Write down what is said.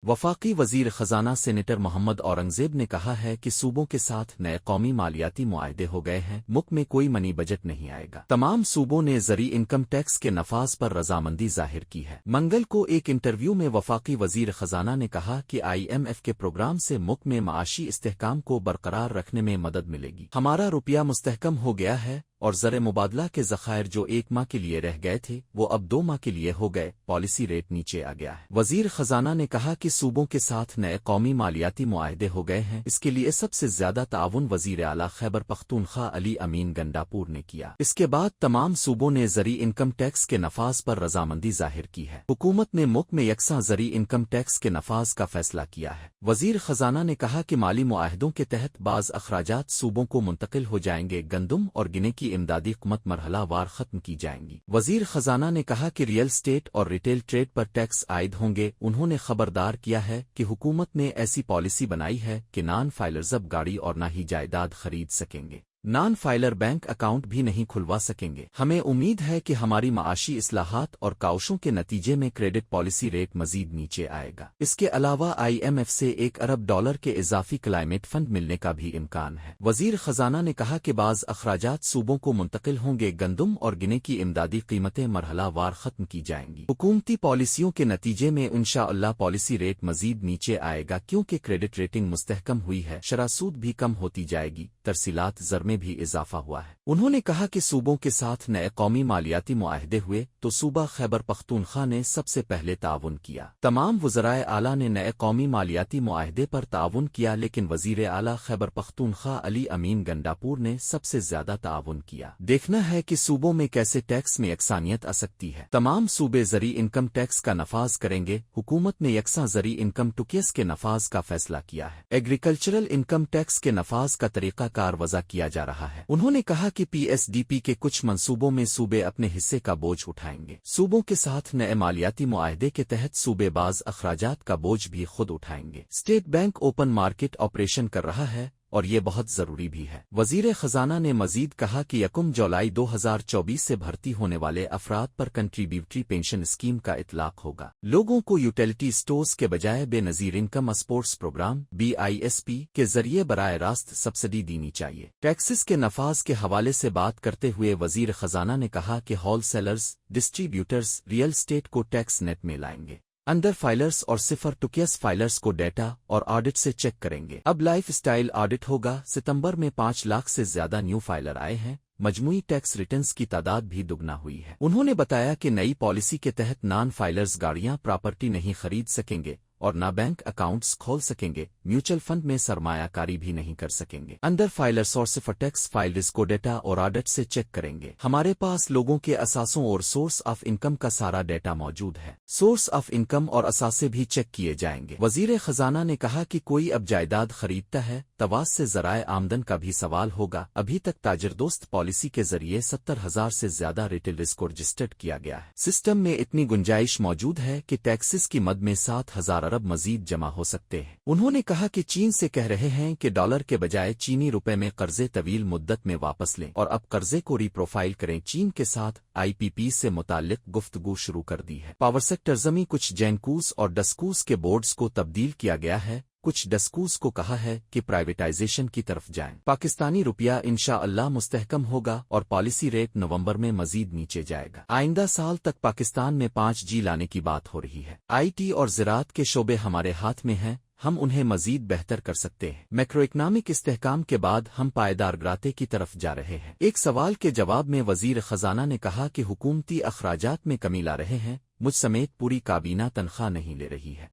वफाकी वजीर खजाना सेनेटर मोहम्मद औरंगजेब ने कहा है कि सूबों के साथ नए कौमी मालियाती मुआहदे हो गए हैं, मुल्क में कोई मनी बजट नहीं आएगा। तमाम सूबों ने ज़री इनकम टैक्स के नफाज पर रजामंदी जाहिर की है। मंगल को एक इंटरव्यू में वफाकी वजीर खजाना ने कहा कि IMF के प्रोग्राम से मुल्क में माशी इस्तेहकाम को बरकरार रखने में मदद मिलेगी। हमारा रुपया मुस्तहकम हो गया है और ज़र मुबादला के ज़खायर जो 1 माह के लिए रह गए थे वो अब 2 माह के लिए हो गए। पॉलिसी रेट नीचे आ गया है। वजीर खजाना ने कहा कि सूबों के साथ नए कौमी मालियाती मुआहदे हो गए हैं। इसके लिए सबसे ज्यादा ताउन वजीर आला खैबर पख्तूनख्वा अली अमीन गंडापुर ने किया। इसके बाद तमाम सूबों ने ज़री इनकम टैक्स के नफाज पर रजामंदी जाहिर की है। हुकूमत ने मुल्क में यकसा ज़री इनकम टैक्स के नफाज का फैसला किया है। वजीर खजाना ने कहा कि माली मुआहदों के तहत बाज़ अखराजात सूबों को मुंतकिल हो जाएंगे। गंदम और गिने की इमदादी क़ीमत मरहला वार खत्म की जाएंगी। वजीर खजाना ने कहा कि रियल स्टेट और रिटेल ट्रेड पर टैक्स आयद होंगे। उन्होंने खबरदार किया है कि हुकूमत ने ऐसी पॉलिसी बनाई है कि नॉन फाइलर्स अब गाड़ी और ना ही जायदाद खरीद सकेंगे। नॉन फाइलर बैंक अकाउंट भी नहीं खुलवा सकेंगे। हमें उम्मीद है कि हमारी माशी इस्लाहात और काउशों के नतीजे में क्रेडिट पॉलिसी रेट मजीद नीचे आएगा। इसके अलावा IMF से $1 अरब के इजाफी क्लाइमेट फंड मिलने का भी इम्कान है। वजीर खजाना ने कहा कि बाज़ अखराजात सूबों को मुंतकिल होंगे। गंदम और गिने की इमदादी कीमतें मरहला वार खत्म की जाएंगी। हुकूमती पॉलिसियों के नतीजे में इंशाअल्लाह पॉलिसी रेट मजीद नीचे आएगा क्योंकि क्रेडिट रेटिंग मुस्तहकम हुई है। शरह सूद भी कम होती जाएगी। तरसीलात ज़र में भी इजाफा हुआ है। उन्होंने कहा कि सूबों के साथ नए कौमी मालियाती मुआहदे हुए तो सूबा खैबर पख्तूनख्वा ने सबसे पहले ताउन किया। तमाम वज़राए आला ने नए कौमी मालियाती मुआहदे पर ताउन किया, लेकिन वजीर आला खैबर पख्तूनख्वा अली अमीन गंडापुर ने सबसे ज्यादा ताउन किया। देखना है कि सूबों में कैसे टैक्स में यकसानियत आ सकती है। तमाम सूबे ज़री इनकम टैक्स का नफाज करेंगे। हुकूमत ने यकसा ज़री इनकम टुकियस के नफाज का फैसला किया है। एग्रीकल्चरल इनकम टैक्स के नफाज का तरीका कार वज़ा किया जा रहा है। उन्होंने कहा कि PSDP के कुछ मंसूबों में सूबे अपने हिस्से का बोझ उठाएंगे। सूबों के साथ नए मालियाती मुआहदे के तहत सूबे बाज़ अखराजात का बोझ भी खुद उठाएंगे। State bank open market operation कर रहा है और ये बहुत जरूरी भी है। वजीर खजाना ने मजीद कहा कि 1 जुलाई 2024 से भर्ती होने वाले अफराद पर कंट्रीब्यूटरी पेंशन स्कीम का इतलाक होगा। लोगों को यूटिलिटी स्टोर्स के बजाय Benazir income supports programme BISP के जरिए बराह रास्त सब्सिडी देनी चाहिए। टैक्सेस के नफाज के हवाले से बात करते हुए वजीर खजाना ने कहा कि होलसेलर्स, डिस्ट्रीब्यूटर्स रियल स्टेट को टैक्स नेट में लाएंगे। अंडर फाइलर्स और सिफर टुकियस फाइलर्स को डेटा और ऑडिट से चेक करेंगे। अब लाइफ स्टाइल ऑडिट होगा। सितंबर में 5 लाख से ज्यादा न्यू फाइलर आए हैं। मजमूई टैक्स रिटर्न्स की तादाद भी दुगना हुई है। उन्होंने बताया कि नई पॉलिसी के तहत नॉन फाइलर्स गाड़ियां प्रॉपर्टी नहीं खरीद सकेंगे और ना बैंक अकाउंट्स खोल सकेंगे। म्यूचुअल फंड में सरमायाकारी भी नहीं कर सकेंगे। अंडर फाइलर्स और सिफर टैक्स फाइलर्स को डेटा और ऑडिट से चेक करेंगे। हमारे पास लोगों के असासों और सोर्स ऑफ इनकम का सारा डेटा मौजूद है। सोर्स ऑफ इनकम और असासे भी चेक किए जाएंगे। वजीर खजाना ने कहा कि कोई अब जायदाद खरीदता है तवाज से ज़राए आमदन का भी सवाल होगा। अभी तक ताजिर दोस्त पॉलिसी के जरिए 70,000 से ज्यादा रिटेल रिस्क को रजिस्टर्ड किया गया है। सिस्टम में इतनी गुंजाइश मौजूद है कि टैक्सेस की मद में 7,000 अरब मजीद जमा हो सकते हैं। उन्होंने कहा कि चीन से कह रहे हैं कि डॉलर के बजाय चीनी रुपए में कर्जे तवील मुद्दत में वापस लें और अब कर्जे को रीप्रोफाइल करें। चीन के साथ IPP से मुताल्लिक गुफ्तगू शुरू कर दी है। पावर सेक्टर जमी कुछ जैनकूस और डस्कूस के बोर्ड्स को तब्दील किया गया है। कुछ डस्कूस को कहा है कि प्राइवेटाइजेशन की तरफ जाएं। पाकिस्तानी रुपया इंशाअल्लाह मुस्तहकम होगा और पॉलिसी रेट नवंबर में मजीद नीचे जाएगा। आइंदा साल तक पाकिस्तान में 5G लाने की बात हो रही है। IT और ज़राअत के शोबे हमारे हाथ में हैं। हम उन्हें मजीद बेहतर कर सकते हैं। मैक्रो इकनॉमिक इस्तेहकाम के बाद हम पायदार ग्राते की तरफ जा रहे हैं। एक सवाल के जवाब में वजीर खजाना ने कहा कि हुकूमती अखराजात में कमी ला रहे हैं। मुझ समेत पूरी काबीना तनख्वाह नहीं ले रही है।